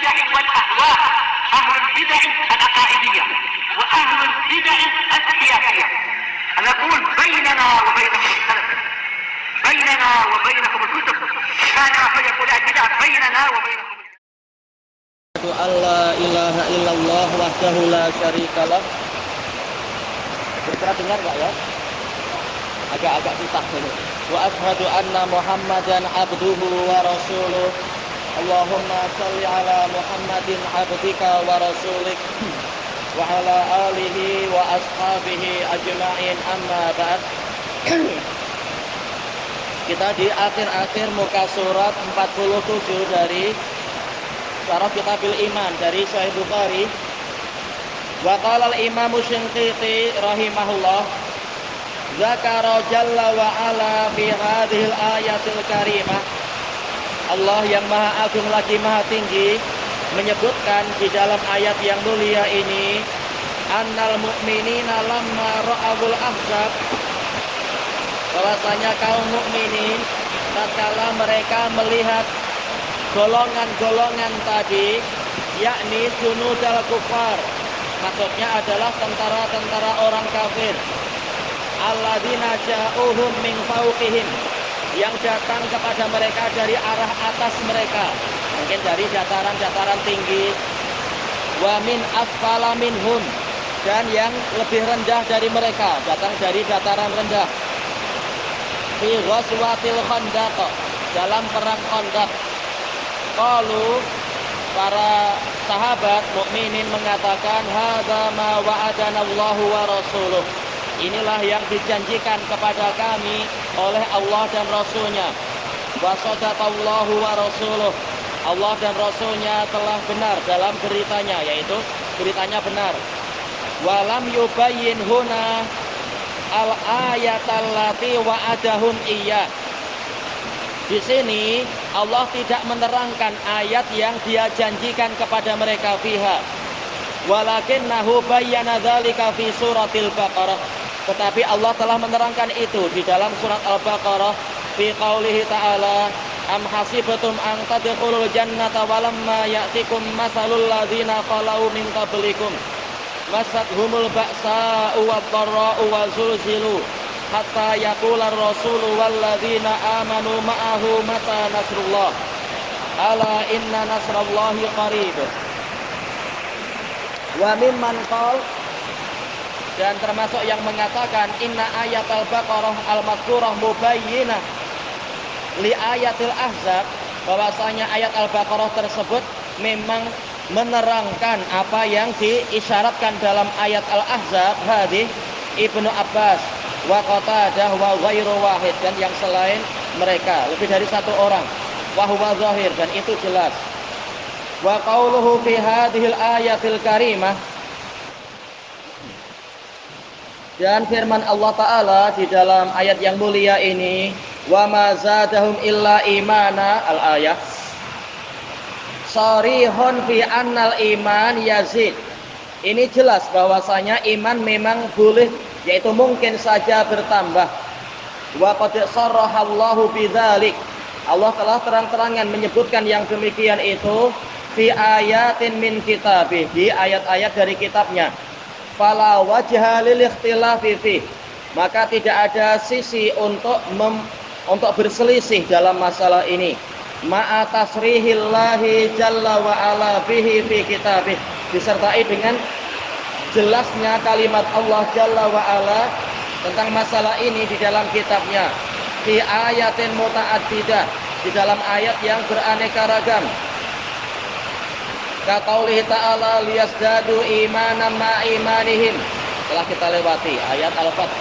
البدع والأهواء، أهل البدع العقائدية وأهل البدع السياسية. نقول بيننا وبينكم السلف، بيننا وبينكم الكتب، كان فيقول البدع بيننا وبينكم. أن لا إله illallah wahdahu la syarikalah. Bisa dengar nggak ya? Agak-agak susah dulu. Wa asyhadu anna Muhammadan abduhu wa rasuluh. Allahumma shalli ala Muhammadin abdika wa rasulik wa ala alihi wa ashabihi ajma'in, amma ba'd. Kita di akhir-akhir muka surat 47 dari Syarah Kitabil Iman dari Sahih Bukhari. Wa qala al-Imam Shinqiti rahimahullah, zakara jalla wa ala fi hadhil ayatil karimah. Allah yang Maha Agung lagi Maha Tinggi menyebutkan di dalam ayat yang mulia ini, annal mu'minina lamma ra'awul ahzab, bahwasanya kaum mukminin tatkala mereka melihat golongan-golongan tadi, yakni junudal kufar, maksudnya adalah tentara-tentara orang kafir, alladzina ja'uhum min fawqihim, yang datang kepada mereka dari arah atas mereka, mungkin dari dataran-dataran tinggi, wa min asfala minhum, dan yang lebih rendah dari mereka, datang dari dataran rendah, fi ghazwatil khandaq, dalam perang Khandaq. Qalu, para sahabat mukminin mengatakan, hadza ma wa'adana Allahu wa rasuluh, inilah yang dijanjikan kepada kami oleh Allah dan Rasulnya. Wa sadaqallahu wa rasuluh, Allah dan Rasulnya telah benar dalam beritanya, yaitu beritanya benar. Wa lam yubayyin huna al-ayatal lati wa'adahum iya. Di sini Allah tidak menerangkan ayat yang Dia janjikan kepada mereka fiha. Walakinnahu bayyana dzalika fi suratil Baqarah. Tetapi Allah telah menerangkan itu di dalam surat Al-Baqarah fi qaulihi ta'ala, am hasibatum an tadkhulul jannata walamma ya'tikum masalul ladzina qalu min qablikum masadhumul ba'sa'u wad-dharra'u wa zulzilu hatta yaqular rasulu walladzina amanu ma'ahu mata nasrullah ala inna nasrallahi qarib. Wa mimman qala, dan termasuk yang mengatakan inna ayat al-Baqarah al-mazkurah mubayyinah li ayatil ahzab, bahwasanya ayat al-Baqarah tersebut memang menerangkan apa yang diisyaratkan dalam ayat al-ahzab. Hadis Ibnu Abbas wa Qatadah wa ghairu wahid, dan yang selain mereka lebih dari satu orang, wa huwa zahir, dan itu jelas. Wa qauluhu fi hadhil ayatil karimah, dan firman Allah Ta'ala di dalam ayat yang mulia ini, wa ma zadahum illa imana, al-ayah sharihun fi annal iman yazid. Ini jelas bahwasanya iman memang boleh, yaitu mungkin saja bertambah. Wa qad sarrahallahu bidzalik, Allah telah terang-terangan menyebutkan yang demikian itu fi ayatin min kitabih, di ayat-ayat dari kitabnya. Fala wajha lil ikhtilafi fi, maka tidak ada sisi untuk berselisih dalam masalah ini. Ma'a tasrihillahi jalla wa ala bihi fi kitabih, disertai dengan jelasnya kalimat Allah jalla wa ala tentang masalah ini di dalam kitabnya. Fi ayatin muta'addidah, di dalam ayat yang beraneka ragam. Kaqaulihi ta'ala liyazdadu imanan ma imanihim, telah kita lewati ayat Al-Fath.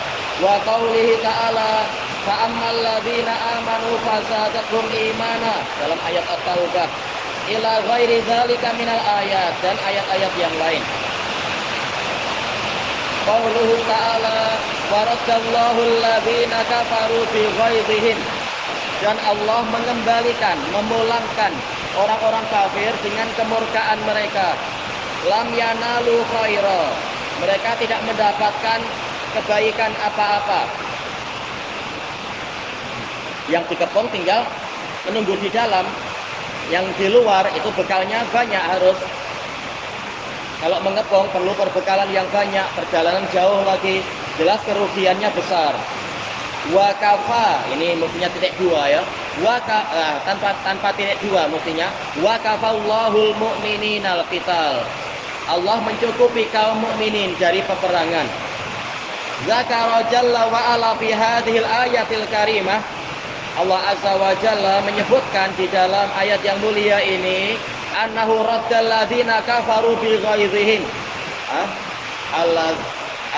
Wa qaulihi ta'ala fa'ammal ladzina amanu fazadathum imana, dalam ayat At-Taubah. Ila ghairi dzalika minal ayat, dan ayat-ayat yang lain. Qauluhu ta'ala waraddallahu alladzina kafaru bi ghaidhihim, dan Allah mengembalikan, memulangkan orang-orang kafir dengan kemurkaan mereka. Lam yanalu khaira, mereka tidak mendapatkan kebaikan apa-apa. Yang dikepung tinggal menunggu di dalam. Yang di luar itu bekalnya banyak harus. Kalau mengepung perlu perbekalan yang banyak, perjalanan jauh lagi, jelas kerugiannya besar. Wa kafa, ini mestinya titik dua ya. Tanpa titik dua mestinya. Wa kafallahul mu'mininal qital. Allah mencukupi kaum mukminin dari peperangan. Zakara jalla wa ala fi hadhil ayatil karimah. Allah azza wa jalla menyebutkan di dalam ayat yang mulia ini annahu raddal ladzina kafaru bi ghaizihim.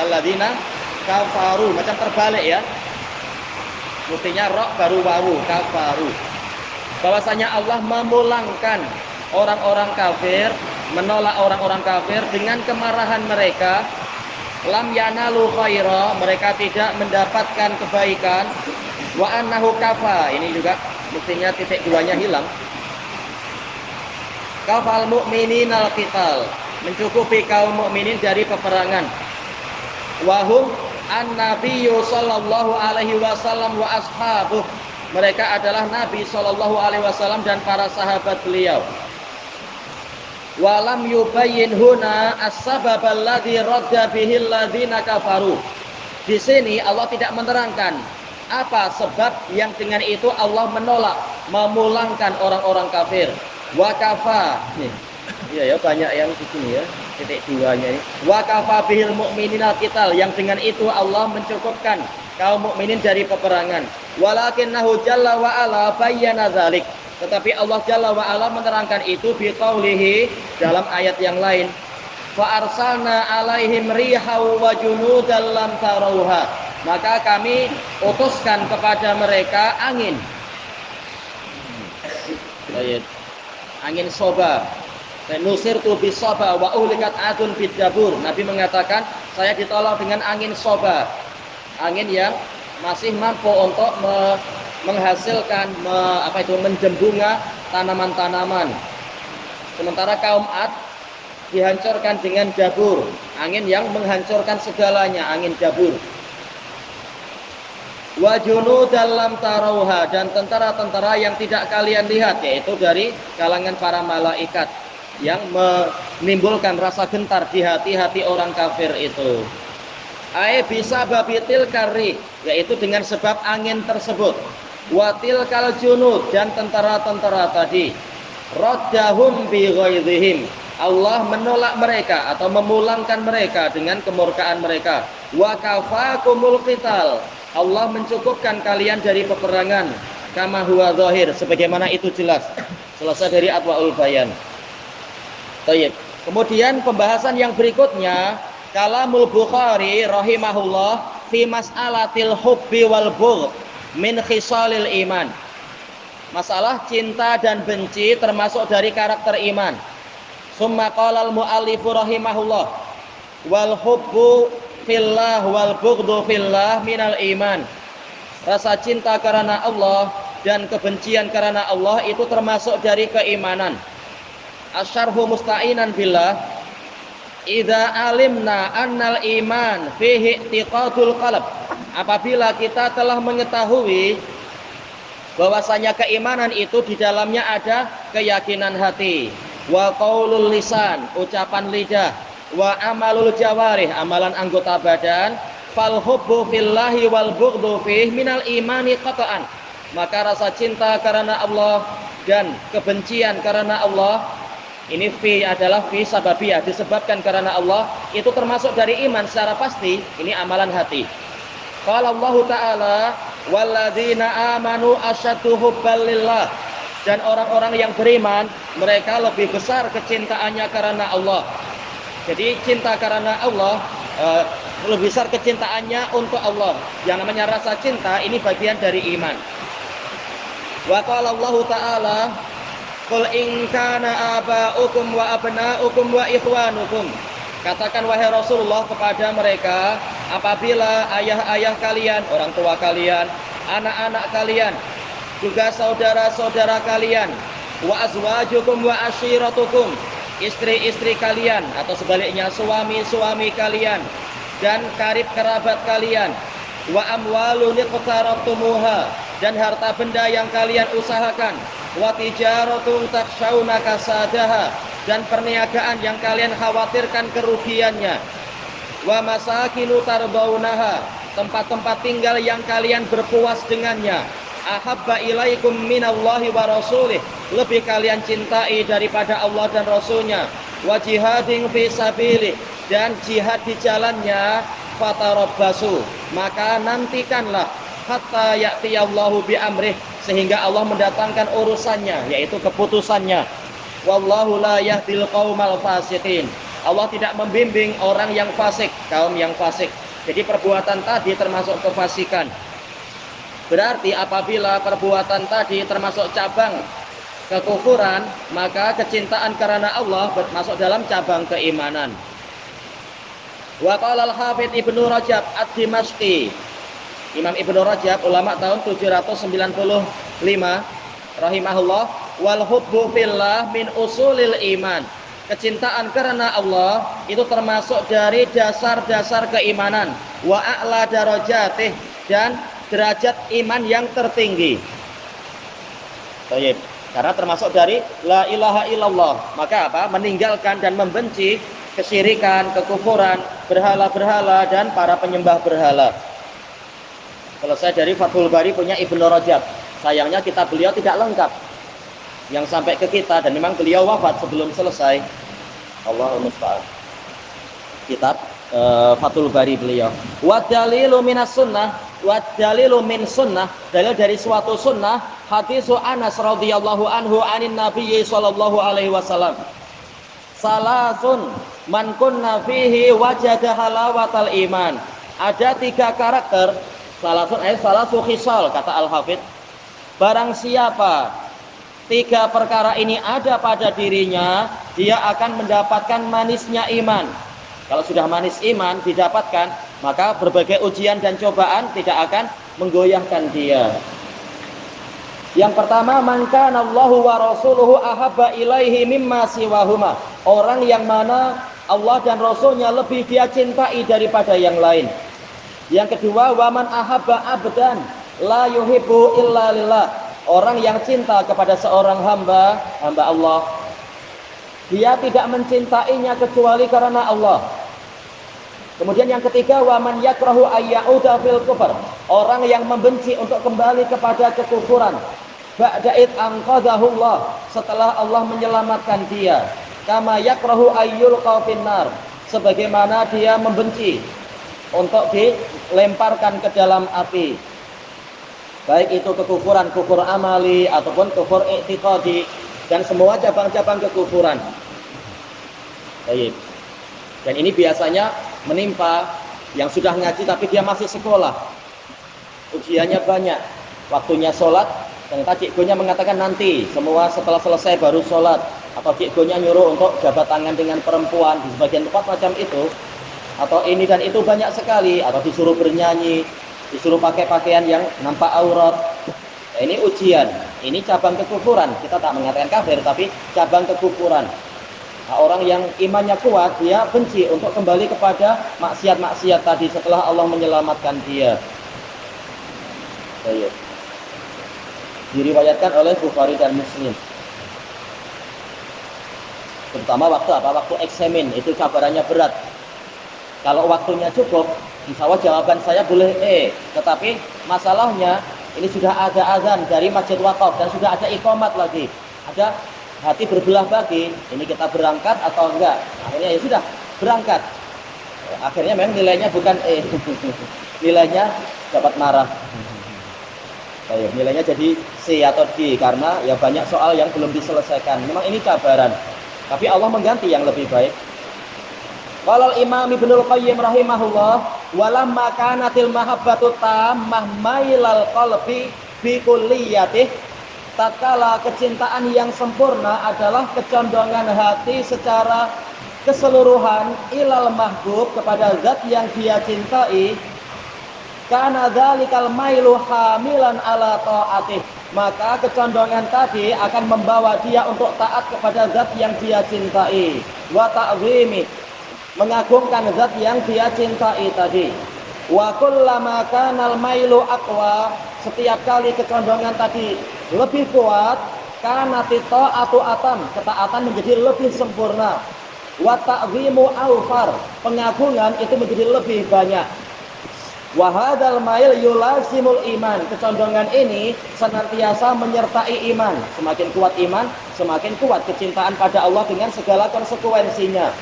Alladzina kafaru, macam terbalik ya. Mestinya ra baru wawu, kafaru. Bahwasanya Allah memulangkan orang-orang kafir, menolak orang-orang kafir dengan kemarahan mereka. Lam yanalu khaira, mereka tidak mendapatkan kebaikan. Wa annahu kafa, ini juga mestinya titik duanya hilang. Kafal mu'mininal qital, mencukupi kaum mukminin dari peperangan. Wahum an-nabiyyu sallallahu alaihi wasallam wa ashabuh, mereka adalah Nabi sallallahu alaihi wasallam dan para sahabat beliau. Walam yubayyin huna as-sabab alladzi radda bihi alladzina kafaru. Di sini Allah tidak menerangkan apa sebab yang dengan itu Allah menolak, memulangkan orang-orang kafir. Wa kafa. Iya ya, banyak yang di sini ya, titik duanya ini. Wa kafa bihil mu'minina qital, yang dengan itu Allah mencukupkan kaum mukminin dari peperangan. Walakinnahu jalla wa ala bayyana dzalik. Tetapi Allah Jalla wa ala menerangkan itu biqaulihi dalam ayat yang lain. Fa arsalna alaihim rihaw wa junudan lam tarauha. Maka kami utuskan kepada mereka angin. Angin soba. Nusirtu bisoba wa uhlikat adun bidabur. Nabi mengatakan, saya ditolong dengan angin soba. Angin yang masih mampu untuk menghasilkan menjembunga tanaman-tanaman. Sementara kaum Ad dihancurkan dengan dabur, angin yang menghancurkan segalanya, angin dabur. Wa junudan lam tarauha, dan tentara-tentara yang tidak kalian lihat, yaitu dari kalangan para malaikat yang menimbulkan rasa gentar di hati-hati orang kafir itu. Ai bisa babitil kari, yaitu dengan sebab angin tersebut. Watil kal junud, dan tentara-tentara tadi. Raddahum bi ghaizihim, Allah menolak mereka atau memulangkan mereka dengan kemurkaan mereka. Wa kafakumul qital, Allah mencukupkan kalian dari peperangan. Kama huwa zahir, sebagaimana itu jelas. Selesai dari Adwaul Bayan. Baik. Kemudian pembahasan yang berikutnya, kalamul Bukhari rahimahullah fi mas'alatil hubbi wal bughd min khisalil iman. Masalah cinta dan benci termasuk dari karakter iman. Summa qala al muallifu rahimahullah wal hubbu fillah wal bughdu fillah minal iman. Rasa cinta karena Allah dan kebencian karena Allah itu termasuk dari keimanan. Asyarhu musta'inan billah. Idza alimna annal iman fihi i'tiqadul qalb. Apabila kita telah mengetahui bahwasanya keimanan itu di dalamnya ada keyakinan hati, wa qaulul lisan, ucapan lidah, wa amalul jawarih, amalan anggota badan, fal hubbu fillahi wal bughdu fihi minal imani qata'an. Maka rasa cinta karena Allah dan kebencian karena Allah, ini fi adalah fi sababiyah, disebabkan karena Allah, itu termasuk dari iman secara pasti. Ini amalan hati. Qala Allah Ta'ala walladzina amanu asyaddu hubban lillah, dan orang-orang yang beriman mereka lebih besar kecintaannya karena Allah. Jadi cinta karena Allah lebih besar kecintaannya untuk Allah. Yang namanya rasa cinta ini bagian dari iman. Wa qala Allah Ta'ala qul in kana aba'ukum wa abna'ukum wa ikhwanukum. Katakan wahai Rasulullah kepada mereka, apabila ayah-ayah kalian, orang tua kalian, anak-anak kalian, juga saudara-saudara kalian, wa azwajukum wa ashiratukum, istri-istri kalian atau sebaliknya suami-suami kalian dan karib kerabat kalian, wa amwalun iqtaraftumuha, dan harta benda yang kalian usahakan, wa tijaratun takhshawna kasadaha, dan perniagaan yang kalian khawatirkan kerugiannya, wa masakinu tardaunaha, tempat-tempat tinggal yang kalian berpuas dengannya, ahabba ilaikum minallahi wa rasulih, lebih kalian cintai daripada Allah dan Rasulnya, wa jihadin fi sabilih, dan jihad di jalannya, fatarabbasu, maka nantikanlah, hatta ya'tiyallahu bi amrih, sehingga Allah mendatangkan urusannya, yaitu keputusannya. Wallahu la yahdil qaumal fasiqin, Allah tidak membimbing orang yang fasik, kaum yang fasik. Jadi perbuatan tadi termasuk kefasikan. Berarti apabila perbuatan tadi termasuk cabang kekufuran, maka kecintaan karena Allah masuk dalam cabang keimanan. Wa qala al-Hafidz Ibnu Rajab ad-Dimashqi, Imam Ibnu Rajab, ulama tahun 795 rahimahullah, wal hubbu fillah min usulil iman, kecintaan karena Allah itu termasuk dari dasar-dasar keimanan, wa a'la darajatih, dan derajat iman yang tertinggi. Baik, karena termasuk dari la ilaha illallah, maka apa? Meninggalkan dan membenci kesyirikan, kekufuran, berhala-berhala dan para penyembah berhala. Selesai dari Fathul Bari punya Ibnu Rajab. Sayangnya kitab beliau tidak lengkap yang sampai ke kita, dan memang beliau wafat sebelum selesai. Allahumma musta'an. Kitab Fathul Bari beliau. Wa dalilu minas sunnah, wa dalilu min sunnah, dalil dari suatu sunnah, hadisu Anas radhiyallahu anhu anin Nabi sallallahu alaihi wasallam. Salasun man kunna fihi wajada halawatal iman. Ada 3 karakter, salasu khisal, kata Al-Hafidz. Barang siapa 3 perkara ini ada pada dirinya, dia akan mendapatkan manisnya iman. Kalau sudah manis iman didapatkan, maka berbagai ujian dan cobaan tidak akan menggoyahkan dia. Yang pertama, man kana Allahu wa rasuluhu ahabba ilaihi mimma siwahuma, orang yang mana Allah dan Rasulnya lebih dia cintai daripada yang lain. Yang kedua, waman ahabba abdan la yuhibbu illa lillah, orang yang cinta kepada seorang hamba Allah, dia tidak mencintainya kecuali karena Allah. Kemudian yang ketiga, waman yakrahu ayyauda fil kufr, orang yang membenci untuk kembali kepada kekufuran, ba'da id anqadhahullah, setelah Allah menyelamatkan dia, kama yakrahu ayyul qafin nar, sebagaimana dia membenci untuk dilemparkan ke dalam api, baik itu kekufuran, kufur amali ataupun kufur i'tiqadi, dan semua cabang-cabang kekufuran. Baik. Dan ini biasanya menimpa yang sudah ngaji tapi dia masih sekolah, ujiannya banyak, waktunya sholat, ternyata cikgunya mengatakan nanti semua setelah selesai baru sholat, atau cikgunya nyuruh untuk jabat tangan dengan perempuan di sebagian tempat macam itu, atau ini dan itu banyak sekali, atau disuruh bernyanyi, disuruh pakai pakaian yang nampak aurat. Nah, ini ujian, ini cabang kekufuran. Kita tak mengatakan kafir, tapi cabang kekufuran. Nah, orang yang imannya kuat, dia benci untuk kembali kepada maksiat-maksiat tadi setelah Allah menyelamatkan dia. Baik. Diriwayatkan oleh Bukhari dan Muslim. Terutama waktu apa? Waktu eksamen, itu cabarannya berat. Kalau waktunya cukup, insya Allah jawaban saya boleh tetapi masalahnya ini sudah ada azan dari Masjid Waqaf dan sudah ada iqamat lagi. Ada hati berbelah bagi, ini kita berangkat atau enggak. Akhirnya ya sudah berangkat. Akhirnya memang nilainya bukan nilainya dapat marah. Baik, nilainya jadi C atau D karena ya banyak soal yang belum diselesaikan. Memang ini cabaran. Tapi Allah mengganti yang lebih baik. Qala al-Imam Ibnu Qayyim rahimahullah, walamma kanatil mahabbatu tammah mailal qalbi bi kulliyatih, tatkala kecintaan yang sempurna adalah kecondongan hati secara keseluruhan ilal mahbub, kepada zat yang dia cintai, kana dzalikal mailu hamilan ala taatih, maka kecondongan tadi akan membawa dia untuk taat kepada zat yang dia cintai, wa ta'zimi, mengagungkan zat yang dia cintai tadi. Wa kullama kanal mailu aqwa, setiap kali kecondongan tadi lebih kuat, kanati ta'atu atam, ketaatan menjadi lebih sempurna. Wa ta'zimu awfar, pengagungan itu menjadi lebih banyak. Wa hadzal mail yulazimul iman, kecondongan ini senantiasa menyertai iman. Semakin kuat iman, semakin kuat kecintaan pada Allah dengan segala konsekuensinya.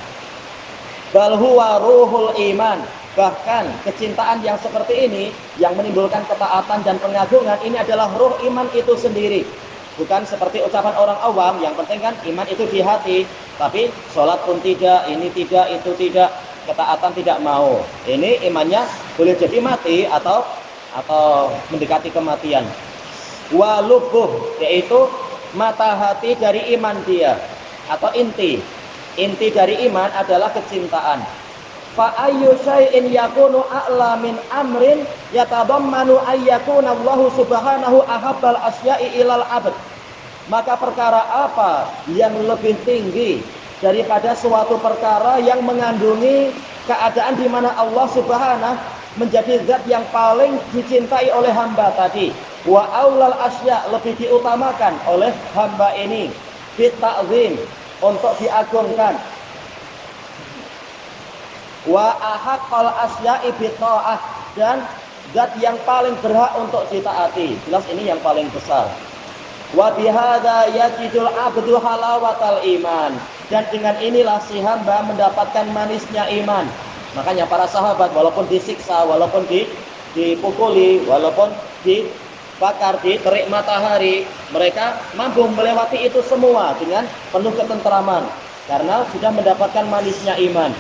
Bal huwa ruhul iman, bahkan kecintaan yang seperti ini yang menimbulkan ketaatan dan pengagungan ini adalah ruh iman itu sendiri. Bukan seperti ucapan orang awam, yang penting kan iman itu di hati, tapi sholat pun tidak, ini tidak, itu tidak, ketaatan tidak mau. Ini imannya boleh jadi mati atau mendekati kematian. Walubuh, yaitu mata hati dari iman dia, atau inti dari iman adalah kecintaan. Fa ayyu syai'in yakunu a'la min amrin yatadammanu ayyakuna Allah subhanahu ahabbal asya'i ilal abd. Maka perkara apa yang lebih tinggi daripada suatu perkara yang mengandungi keadaan di mana Allah subhanahu menjadi zat yang paling dicintai oleh hamba tadi. Wa aulal asya, lebih diutamakan oleh hamba ini bita'zim, untuk diagungkan. Wa ahaqqal asya'i bita'ah, dan zat yang paling berhak untuk ditaati. Jelas ini yang paling besar. Wa bihadza yajidul abdu halawatal iman, dan dengan inilah si hamba mendapatkan manisnya iman. Makanya para sahabat walaupun disiksa, walaupun dipukuli, walaupun dibakar, diterik matahari, mereka mampu melewati itu semua dengan penuh ketentraman karena sudah mendapatkan manisnya iman.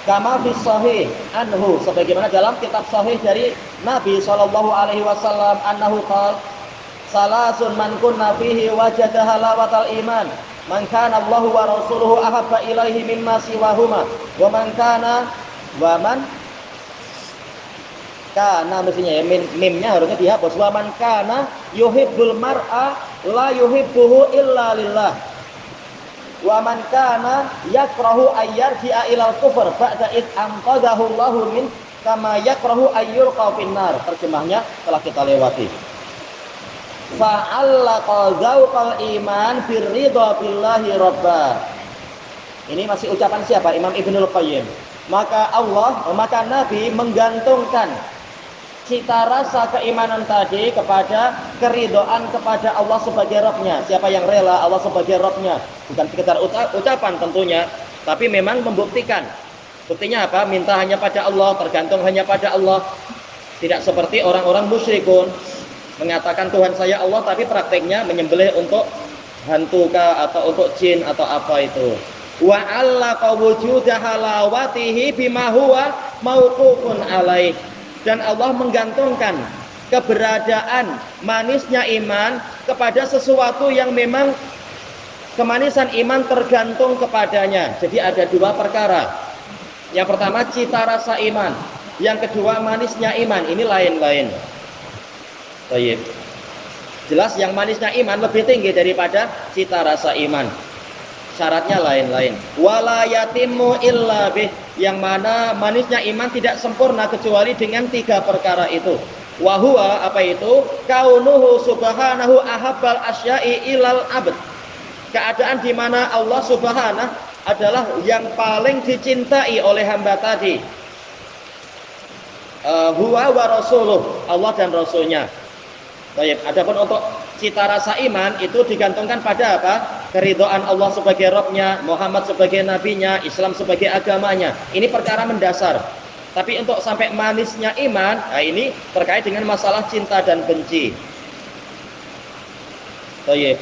Kama fi sahih anhu, sebagaimana dalam kitab sahih dari Nabi sallallahu alaihi wasallam, annahu qala salasun man kunna fihi wajada halawatal iman, man kana Allahu wa rasuluhu ahabba ilaihi mimma siwahuma, wa man kana mestinya ya, mimnya harusnya dihapus. Wa man kana yuhibbul mar'a la yuhibbuhu illa lillah, wa man kana yakrahu ayyarji'a ilal kufr ba'da id anqadhahu Allahu min kama yakrahu ayyulqa finnar. Terjemahnya telah kita lewati. Fa'allaqa dzauqal iman birridha billahi rabba. Ini masih ucapan siapa? Imam Ibnul Qayyim. Maka Nabi menggantungkan cita rasa keimanan tadi kepada keridhaan kepada Allah sebagai Rabb-nya. Siapa yang rela Allah sebagai Rabb-nya? Bukan sekedar ucapan tentunya, tapi memang membuktikan. Buktinya apa? Minta hanya pada Allah, tergantung hanya pada Allah. Tidak seperti orang-orang musyrikun mengatakan Tuhan saya Allah, tapi prakteknya menyembelih untuk hantu kah, atau untuk jin, atau apa itu. Wa allaqa wujuda halawatihi bima huwa mauqufun alaih, dan Allah menggantungkan keberadaan manisnya iman kepada sesuatu yang memang kemanisan iman tergantung kepadanya. Jadi ada dua perkara. Yang pertama cita rasa iman, yang kedua manisnya iman. Ini lain-lain. Baik. Jelas yang manisnya iman lebih tinggi daripada cita rasa iman. Syaratnya lain-lain. Wala yatimmu illa bih, yang mana manisnya iman tidak sempurna kecuali dengan tiga perkara itu. Wa huwa, apa itu? Kaunuhu subhanahu ahabbal asya'i ilal abd. Keadaan di mana Allah subhanahu adalah yang paling dicintai oleh hamba tadi. Huwa wa rasuluh, Allah dan rasulnya. Baik, adapun untuk cita rasa iman itu digantungkan pada apa? Keridhaan Allah sebagai Rabb-nya, Muhammad sebagai nabinya, Islam sebagai agamanya. Ini perkara mendasar. Tapi untuk sampai manisnya iman, nah ini terkait dengan masalah cinta dan benci. Baik.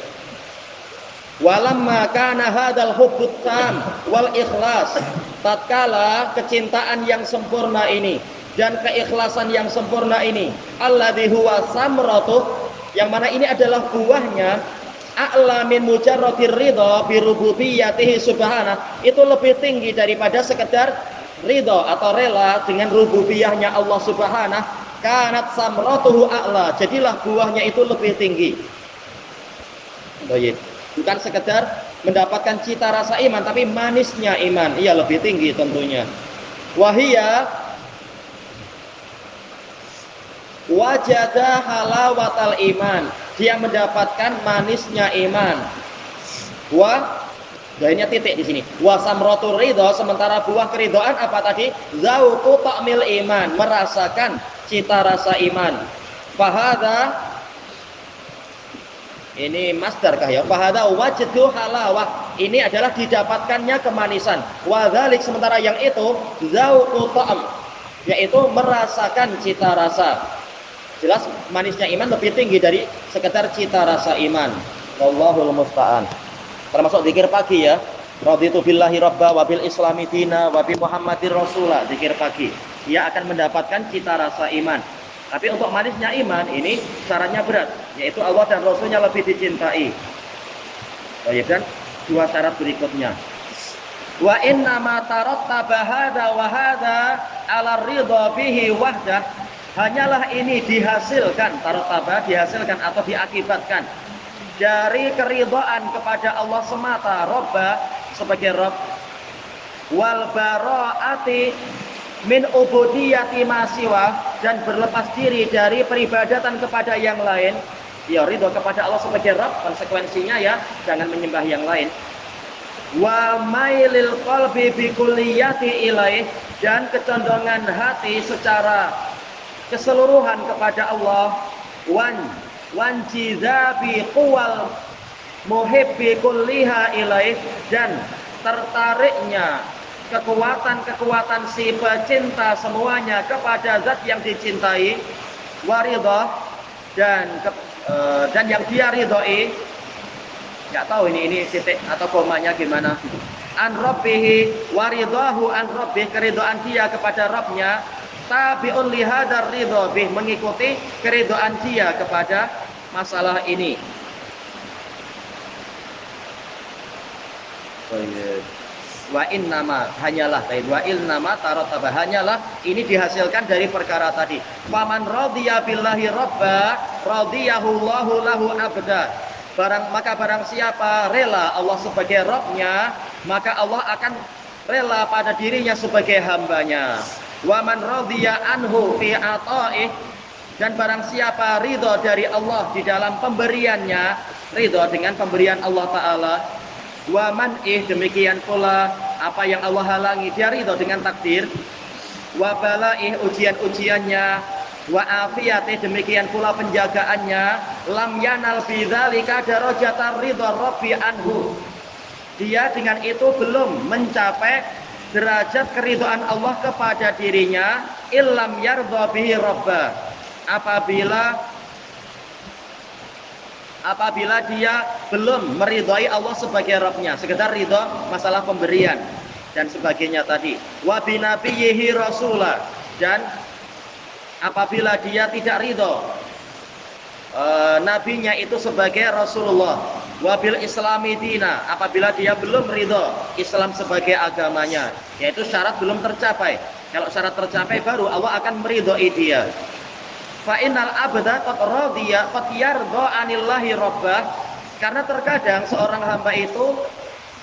Walamma kana hadzal hubbut tam wal ikhlas, tatkala kecintaan yang sempurna ini dan keikhlasan yang sempurna ini, alladzi huwa samratu, yang mana ini adalah buahnya, a'la min mujarradir ridha bi rububiyyatihi subhanahu, itu lebih tinggi daripada sekedar ridha atau rela dengan rububiyahnya Allah subhanahu. Kanat samratuhu a'la, jadilah buahnya itu lebih tinggi. Baik. Bukan sekedar mendapatkan cita rasa iman, tapi manisnya iman, iya lebih tinggi tentunya. Wahia wajada halawatal iman, dia mendapatkan manisnya iman. Ini titik di sini. Wa samratur ridha, sementara buah keridhaan apa tadi? Zauqu ta'mil iman, merasakan cita rasa iman. Fahada, ini masdar kah ya? Fahada wajdu halawah. Ini adalah didapatkannya kemanisan. Wa dzalik, sementara yang itu zauqu ta'am, yaitu merasakan cita rasa. Jelas manisnya iman lebih tinggi dari sekedar cita rasa iman. Wallahul musta'an. Termasuk zikir pagi ya. Raditu billahi rabba wa bil islami dina wa bi muhammadir rasulah. Zikir pagi. Dia akan mendapatkan cita rasa iman. Tapi untuk manisnya iman ini syaratnya berat, yaitu Allah dan Rasulnya lebih dicintai. Baik, dan dua syarat berikutnya. Wa inna ma tarattaba hadza wa hadza 'ala ridha bihi wahdah. Hanyalah ini dihasilkan, tarattaba dihasilkan atau diakibatkan dari keridhaan kepada Allah semata, Robba sebagai Rob, wal bara'ati min ubudiyati masiwa, dan berlepas diri dari peribadatan kepada yang lain. Ya, ridho kepada Allah sebagai Rob, konsekuensinya ya jangan menyembah yang lain. Wa mailil qalbi bi kulliyati ilaih, dan kecondongan hati secara keseluruhan kepada Allah. Wanjizabi quwal muhibbi kulliha ilaih, dan tertariknya kekuatan si pecinta semuanya kepada zat yang dicintai. Waridha, dan yang dia ridhoi, nggak tahu ini titik atau komanya gimana. An rabbihi waridahu an rabbih, keridhaan dia kepada Rabbnya. Tabi'un li hadzal ridha bih, mengikuti keridhaan dia kepada masalah ini. Wa innama, hanyalah, wa innama tarattaba, hanyalah ini dihasilkan dari perkara tadi. Faman radhiya billahi rabba radiyahu Allahu lahu abda. Maka barang siapa rela Allah sebagai Rabbnya, maka Allah akan rela pada dirinya sebagai hambanya. Wa man radhiya anhu fi ata'ih, dan barang siapa ridho dari Allah di dalam pemberiannya, ridho dengan pemberian Allah Ta'ala. Wa man'ih, demikian pula apa yang Allah halangi, dia ridho dengan takdir. Wa bala'ih, ujian-ujiannya. Wa afiyatih, demikian pula penjagaannya. Lam yanal bidzalika darajatar ridho rabbi anhu, dia dengan itu belum mencapai derajat keridhaan Allah kepada dirinya. Illam yardha bihi rabba, apabila dia belum meridhai Allah sebagai Rabbnya, sekedar ridho masalah pemberian dan sebagainya tadi. Wa binabiyhi rasula, dan apabila dia tidak ridho nabinya itu sebagai Rasulullah. Wabil islami dina, apabila dia belum ridho Islam sebagai agamanya, yaitu syarat belum tercapai. Kalau syarat tercapai baru Allah akan meridhoi dia. Fa innal abda qad radiya qad yardha anillahi rabbah, karena terkadang seorang hamba itu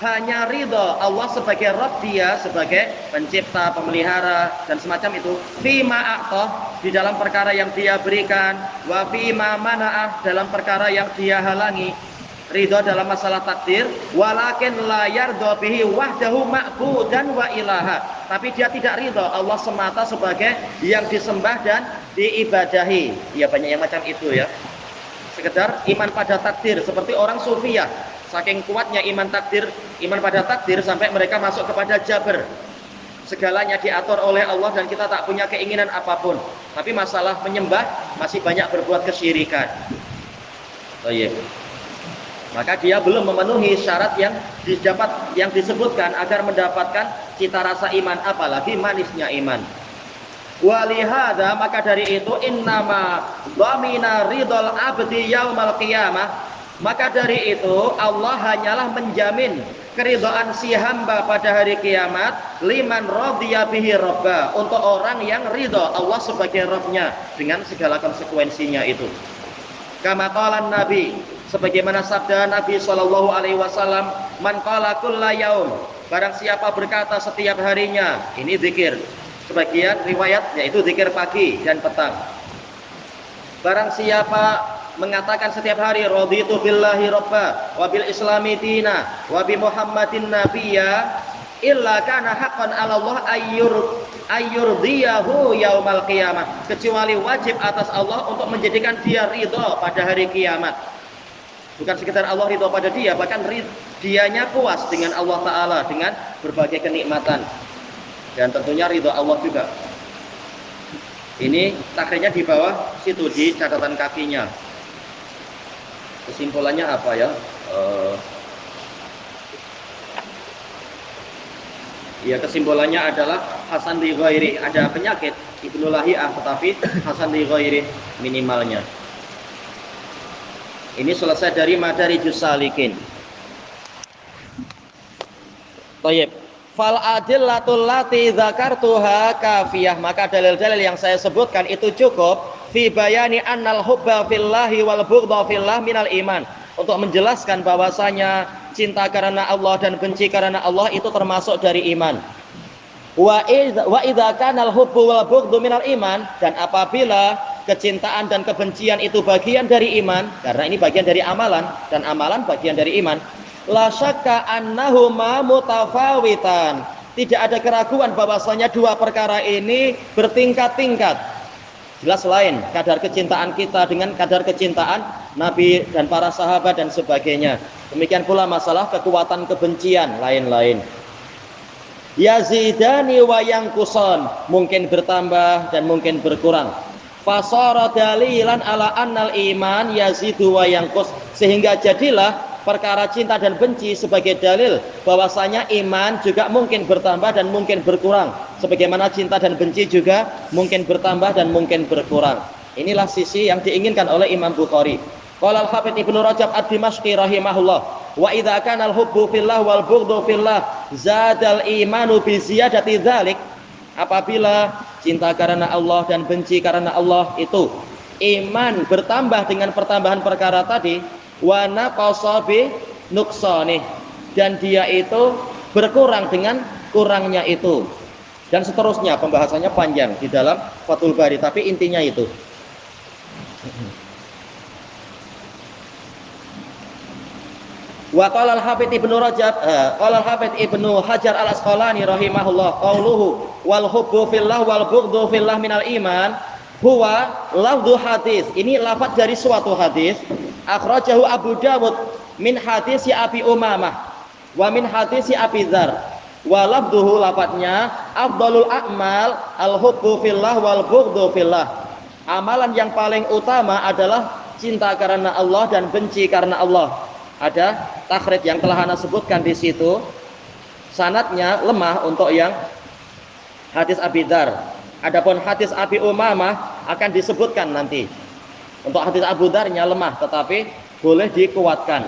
hanya ridho Allah sebagai Rabb dia, sebagai pencipta, pemelihara dan semacam itu. Fima a'tah, di dalam perkara yang dia berikan. Wa fima mana'ah, dalam perkara yang dia halangi. Ridho dalam masalah takdir. Walakin la yardha bihi wahdahu ma'budan wa ilaha, tapi dia tidak ridho Allah semata sebagai yang disembah dan diibadahi. Ya, banyak yang macam itu ya, sekedar iman pada takdir, seperti orang sufiyah. Saking kuatnya iman pada takdir sampai mereka masuk kepada jabar. Segalanya diatur oleh Allah dan kita tak punya keinginan apapun. Tapi masalah menyembah masih banyak berbuat kesyirikan. Baik. Maka dia belum memenuhi syarat yang disebutkan agar mendapatkan cita rasa iman, apalagi manisnya iman. Walihada, maka dari itu innama dhamina ridhal abdi yaumal qiyamah, maka dari itu Allah hanyalah menjamin keridhaan si hamba pada hari kiamat. Liman radhiya bihi rabba, untuk orang yang ridho Allah sebagai Rabbnya dengan segala konsekuensinya itu. Kama qala Nabi, sebagaimana sabda Nabi sallallahu alaihi wasallam, man qala kulla yaum, barang siapa berkata setiap harinya, ini zikir. Sebagian riwayat yaitu zikir pagi dan petang. Barang siapa mengatakan setiap hari raditu billahi robba wa bil islami dina wa bi muhammadin nabiyya illa kana haqqan 'ala Allah ayyurdiyahu yaumal qiyamah, kecuali wajib atas Allah untuk menjadikan dia ridha pada hari kiamat. Bukan sekedar Allah ridha pada dia, bahkan dianya puas dengan Allah Ta'ala, dengan berbagai kenikmatan, dan tentunya ridha Allah juga. Ini takrifnya di bawah situ, di catatan kakinya. Kesimpulannya apa ya? Ya, kesimpulannya adalah hasan li ghairi, ada penyakit Ibnu Lahiyah tetapi hasan li ghairi minimalnya. Ini selesai dari Madarijus Salikin. Thayyib. Fal adillatul lati dzakartuha kafiyah, maka dalil-dalil yang saya sebutkan itu cukup fi bayani annal hubba fillahi wal bughdha fillah minal iman, untuk menjelaskan bahwasanya cinta karena Allah dan benci karena Allah itu termasuk dari iman. Wa idza kana al hubbu wal bughdhu minal iman, dan apabila kecintaan dan kebencian itu bagian dari iman, karena ini bagian dari amalan dan amalan bagian dari iman, la syakka annahuma mutafawitan, tidak ada keraguan bahwasanya dua perkara ini bertingkat-tingkat. Jelas lain kadar kecintaan kita dengan kadar kecintaan Nabi dan para sahabat dan sebagainya. Demikian pula masalah kekuatan kebencian lain-lain. Yazidani wa yanqusan, mungkin bertambah dan mungkin berkurang. Fasara dalilan ala annal iman yazidu wa yanqus, sehingga jadilah perkara cinta dan benci sebagai dalil bahwasanya iman juga mungkin bertambah dan mungkin berkurang, sebagaimana cinta dan benci juga mungkin bertambah dan mungkin berkurang. Inilah sisi yang diinginkan oleh Imam Bukhari. Qala al-Hafidz Ibnu Rajab ad-Dimashqi rahimahullah, wa idza kana al-hubbu fillah wal bughdhu fillah zadal imanu bi ziyadati dzalik, apabila cinta karena Allah dan benci karena Allah itu iman bertambah dengan pertambahan perkara tadi, wa naqasa bi nuqsanih, dan dia itu berkurang dengan kurangnya itu, dan seterusnya. Pembahasannya panjang di dalam Fathul Bari, tapi intinya itu. Wa qala al-Hafidz Ibnu Rajab, qala al-Hafidz Ibnu Hajar al-Asqalani rahimahullah, qauluhu wal hubbu fillah wal bughdhu fillah minal iman huwa lafdhu hadis. Ini lafaz dari suatu hadis. Akhrajahu Abu Dawud min hadis Abi Umamah wa min hadis Abi Dzar. Wa lafdhuhu, lafadznya afdalul a'mal al-hubbu fillah wal bughdhu fillah. Amalan yang paling utama adalah cinta karena Allah dan benci karena Allah. Ada takhrij yang telah ana sebutkan di situ. Sanadnya lemah untuk yang hadis Abi Dzar. Adapun hadis Abi Umamah akan disebutkan nanti. Untuk hadis Abu Dzarnya lemah tetapi boleh dikuatkan.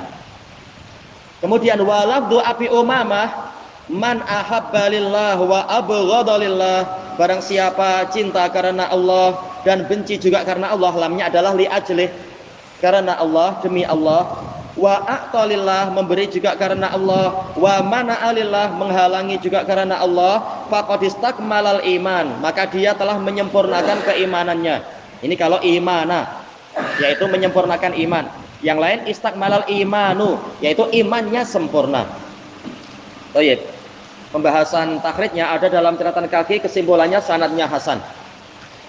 Kemudian walafdu Abi Umamah man ahabba lillah wa abghadha lillah, barang siapa cinta karena Allah dan benci juga karena Allah, lamnya adalah li ajlih, karena Allah, demi Allah. Wa a'talillah, memberi juga karena Allah. Wa mana'alillah, menghalangi juga karena Allah. Faqad istakmalal iman, maka dia telah menyempurnakan keimanannya. Ini kalau imana, yaitu menyempurnakan iman. Yang lain istakmalal imanu, yaitu imannya sempurna. Baik. Pembahasan takhrijnya ada dalam catatan kaki, kesimpulannya sanadnya hasan.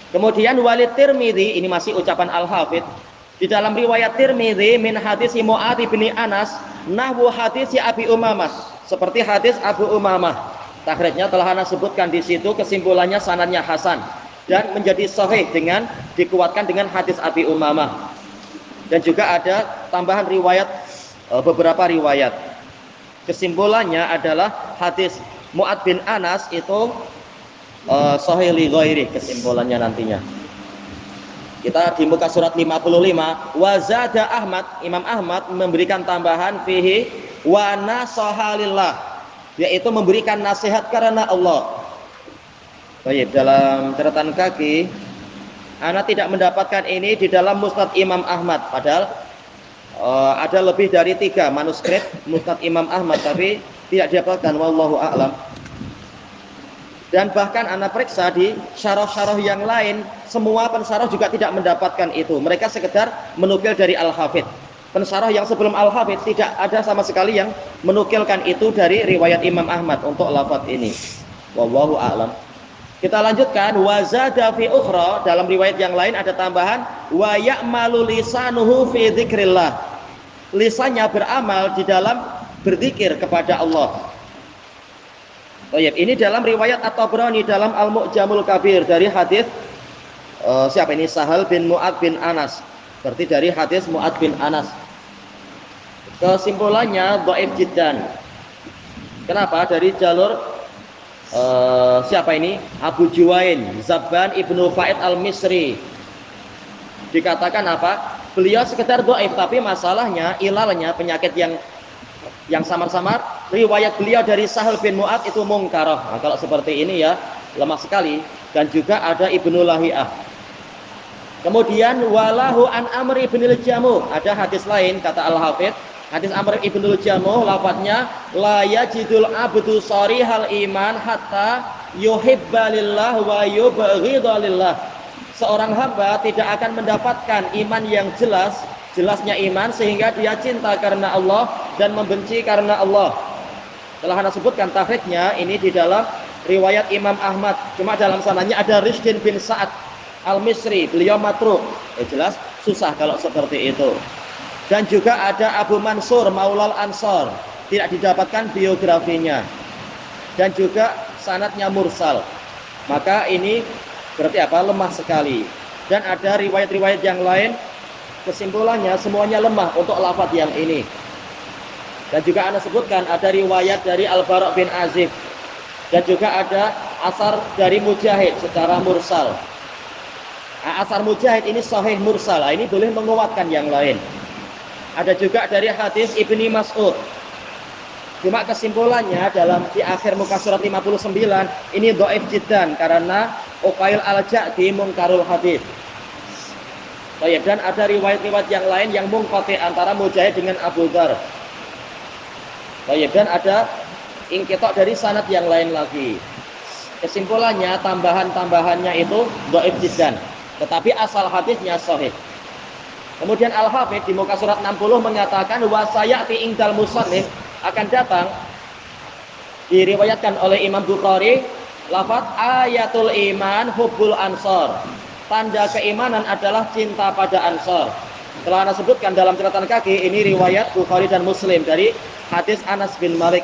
Kemudian Walid Tirmidzi, ini masih ucapan Al-Hafidz. Di dalam riwayat Tirmidzi min hadis Mu'adz bin Anas nahwu hadis Abi Umamah, seperti hadis Abu Umamah. Takhrijnya telah ana sebutkan di situ, kesimpulannya sanadnya hasan dan menjadi sahih dengan dikuatkan dengan hadis Abi Umamah. Dan juga ada tambahan riwayat, beberapa riwayat. Kesimpulannya adalah hadis Mu'adz bin Anas itu sahih li ghairi, kesimpulannya nantinya. Kita di muka surat 55. Wazada Ahmad, Imam Ahmad memberikan tambahan fihi wa nasahalillah, yaitu memberikan nasihat karena Allah. Baik, dalam catatan kaki ana tidak mendapatkan ini di dalam Musnad Imam Ahmad, padahal ada lebih dari 3 manuskrip Musnad Imam Ahmad, tapi tidak didapatkan, wallahu a'lam. Dan bahkan ana periksa di syarah-syarah yang lain, semua pensyarah juga tidak mendapatkan itu. Mereka sekedar menukil dari Al-Hafidz. Pensyarah yang sebelum Al-Hafidz tidak ada sama sekali yang menukilkan itu dari riwayat Imam Ahmad untuk lafaz ini. Wallahu a'lam. Kita lanjutkan, wa zada fi ukhra, dalam riwayat yang lain ada tambahan wa ya'malu lisanuhu fi dzikrillah. Lisannya beramal di dalam berzikir kepada Allah. Ini dalam riwayat At-Tabrani dalam Al-Mu'jamul Kabir dari hadis siapa ini? Sahal bin Mu'ad bin Anas. Berarti dari hadis Mu'ad bin Anas. Kesimpulannya dhaif jiddan. Kenapa? Dari jalur siapa ini? Abu Juwain, Zabban ibnu Fa'id al-Misri. Dikatakan apa? Beliau sekedar dhaif, tapi masalahnya ilalnya penyakit yang samar-samar. Riwayat beliau dari Sahal bin Mu'ad itu mungkarah. Nah, kalau seperti ini ya lemah sekali. Dan juga ada Ibnu Lahiyah. Kemudian walahu an Amr ibn al-Jamuh, ada hadis lain kata Al-Hafidz, hadis Amr ibn al-Jamuh lafadznya la yajidul abdu sarihal iman hatta yuhibba lillah wa yubghidha lillah. Seorang hamba tidak akan mendapatkan iman yang jelasnya iman sehingga dia cinta karena Allah dan membenci karena Allah. Telah Anda sebutkan tahriknya ini di dalam riwayat Imam Ahmad. Cuma dalam sananya ada Rishdin bin Sa'ad Al-Misri, beliau matruk. Jelas susah kalau seperti itu. Dan juga ada Abu Mansur Maulal Ansor, tidak didapatkan biografinya. Dan juga sanadnya mursal. Maka ini berarti apa? Lemah sekali. Dan ada riwayat-riwayat yang lain, kesimpulannya semuanya lemah untuk lafaz yang ini. Dan juga Anda sebutkan ada riwayat dari Al-Bara' bin Azib. Dan juga ada asar dari Mujahid secara mursal. Asar Mujahid ini sahih mursal. Ini boleh menguatkan yang lain. Ada juga dari hadis Ibni Mas'ud. Cuma kesimpulannya di akhir muka surat 59 ini dhaif jiddan karena Uqail al-Ja'di mungkarul hadis. Dan ada riwayat-riwayat yang lain yang munqati antara Mujahid dengan Abu Dzar. Dan ada inqitok dari sanad yang lain lagi. Kesimpulannya tambahan-tambahannya itu dhaif jiddan. Tetapi asal hadisnya sahih. Kemudian Al-Hafidz di muka surat 60 mengatakan wa sayati indal musannif, akan datang diriwayatkan oleh Imam Bukhari lafaz ayatul iman hubbul ansor. Tanda keimanan adalah cinta pada ansor. Telah Anda sebutkan dalam catatan kaki ini riwayat Bukhari dan Muslim dari hadis Anas bin Malik.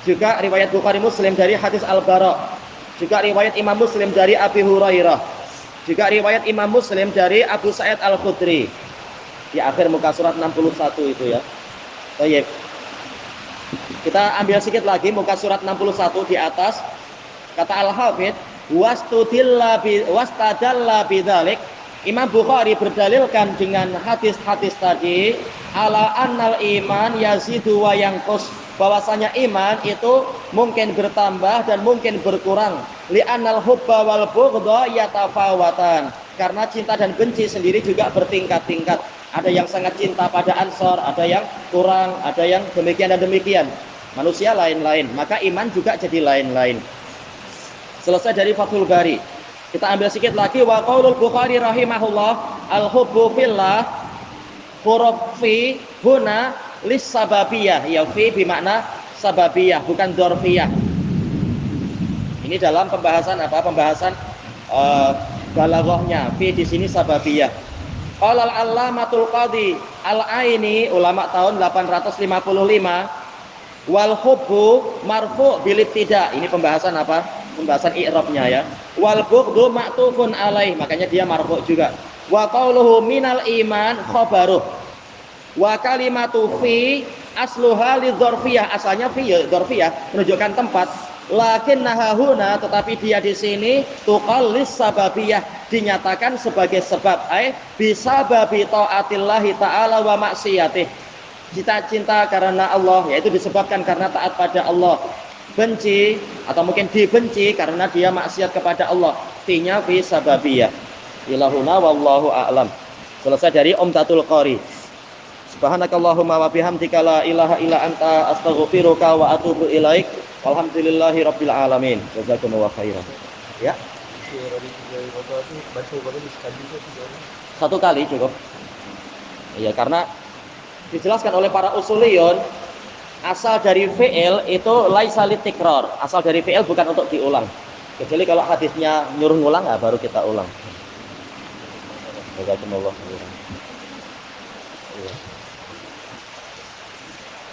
Juga riwayat Bukhari Muslim dari hadis Al-Bara'. Juga riwayat Imam Muslim dari Abi Hurairah. Juga riwayat Imam Muslim dari Abu Sa'id Al-Khudri. Di akhir muka surat 61 itu ya. Baik. Kita ambil sedikit lagi muka surat 61 di atas. Kata Al-Hafidz, wastadalla bidzalik. Imam Bukhari berdalilkan dengan hadis-hadis tadi ala annal iman yazidu wa yanqus, bahwasanya iman itu mungkin bertambah dan mungkin berkurang. Li'annal hubba wal bughdha yatafawatan, karena cinta dan benci sendiri juga bertingkat-tingkat. Ada yang sangat cinta pada Ansor, ada yang kurang, ada yang demikian dan demikian. Manusia lain-lain, maka iman juga jadi lain-lain. Selesai dari Fathul Bari. Kita ambil sedikit lagi wa qaulul Bukhari rahimahullah al-hubbu fillah huruf fi huna lis sababiyah. Ya fi bermakna sababiyah bukan dzarfiyah. Ini dalam pembahasan apa? Pembahasan balaghahnya. Fi di sini sababiyah. Qala al-allamatul qadhi al-aini, ulama tahun 855, wal hubbu marfu' bil ibtida. Ini pembahasan apa? Pembahasan i'rabnya ya. Wal bughdhu ma'tufun alaih, makanya dia marfu' juga. Wa qauluhu minal iman khabaruh. Wa kalimatu fi asluha lidzarfiyah, asalnya fi ya dzarfiyah, menunjukkan tempat. Lakinnaha huna, tetapi dia di sini tuqallis sababiyah, dinyatakan sebagai sebab, bisa babi taatillahi ta'ala wa maksiyatih. Cinta karena Allah, yaitu disebabkan karena taat pada Allah. Benci atau mungkin dibenci karena dia maksiat kepada Allah. Finya fi sababiyah. Ilahuna wallahu a'lam. Selesai dari Umdatul Qari. Subhanakallahumma wa bihamdika la ilaha illa anta astaghfiruka wa atubu ilaik. Walhamdulillahi rabbil alamin. Jazakumullahu khairan. Ya. Satu kali cukup. Iya, karena dijelaskan oleh para usuliyun, asal dari fi'il itu laisa litikrar. Asal dari fi'il bukan untuk diulang. Kecuali kalau hadisnya nyuruh ngulang, ya baru kita ulang. Jazakumullahu khairan. Iya.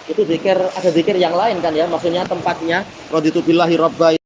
Itu zikir, ada zikir yang lain kan ya, maksudnya tempatnya raditu billahi rabba